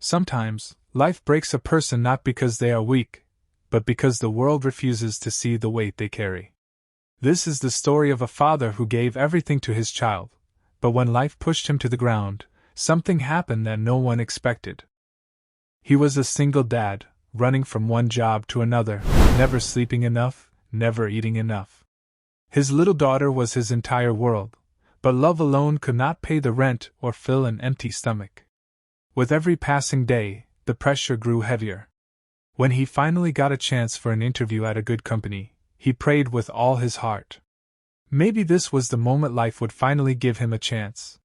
Sometimes, life breaks a person not because they are weak, but because the world refuses to see the weight they carry. This is the story of a father who gave everything to his child, but when life pushed him to the ground, something happened that no one expected. He was a single dad, running from one job to another, never sleeping enough, never eating enough. His little daughter was his entire world, but love alone could not pay the rent or fill an empty stomach. With every passing day, the pressure grew heavier. When he finally got a chance for an interview at a good company, he prayed with all his heart. Maybe this was the moment life would finally give him a chance.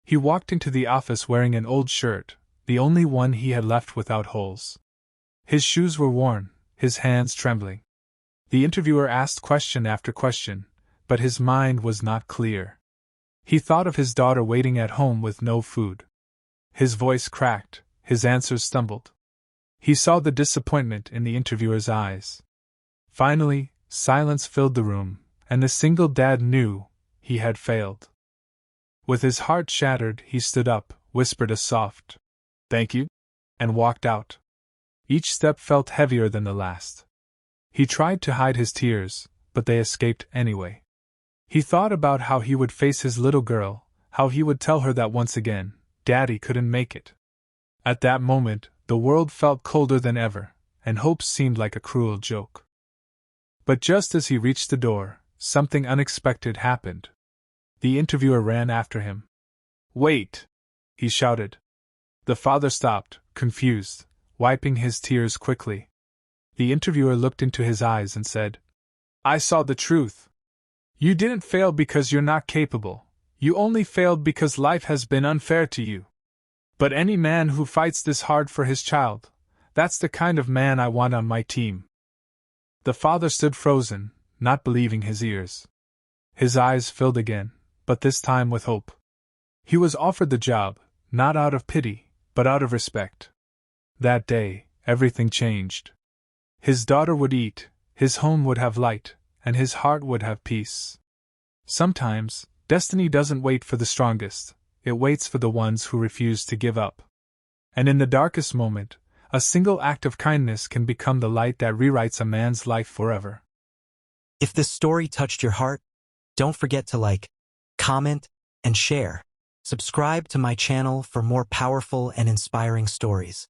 He walked into the office wearing an old shirt, the only one he had left without holes. His shoes were worn, his hands trembling. The interviewer asked question after question, but his mind was not clear. He thought of his daughter waiting at home with no food. His voice cracked, his answers stumbled. He saw the disappointment in the interviewer's eyes. Finally, silence filled the room, and the single dad knew he had failed. With his heart shattered, he stood up, whispered a soft, "Thank you," and walked out. Each step felt heavier than the last. He tried to hide his tears, but they escaped anyway. He thought about how he would face his little girl, how he would tell her that once again, Daddy couldn't make it. At that moment, the world felt colder than ever, and hope seemed like a cruel joke. But just as he reached the door, something unexpected happened. The interviewer ran after him. "Wait!" he shouted. The father stopped, confused, wiping his tears quickly. The interviewer looked into his eyes and said, "I saw the truth. You didn't fail because you're not capable. You only failed because life has been unfair to you. But any man who fights this hard for his child, that's the kind of man I want on my team." The father stood frozen, not believing his ears. His eyes filled again, but this time with hope. He was offered the job, not out of pity, but out of respect. That day, everything changed. His daughter would eat, his home would have light, and his heart would have peace. Sometimes, destiny doesn't wait for the strongest, it waits for the ones who refuse to give up. And in the darkest moment, a single act of kindness can become the light that rewrites a man's life forever. If this story touched your heart, don't forget to like, comment, and share. Subscribe to my channel for more powerful and inspiring stories.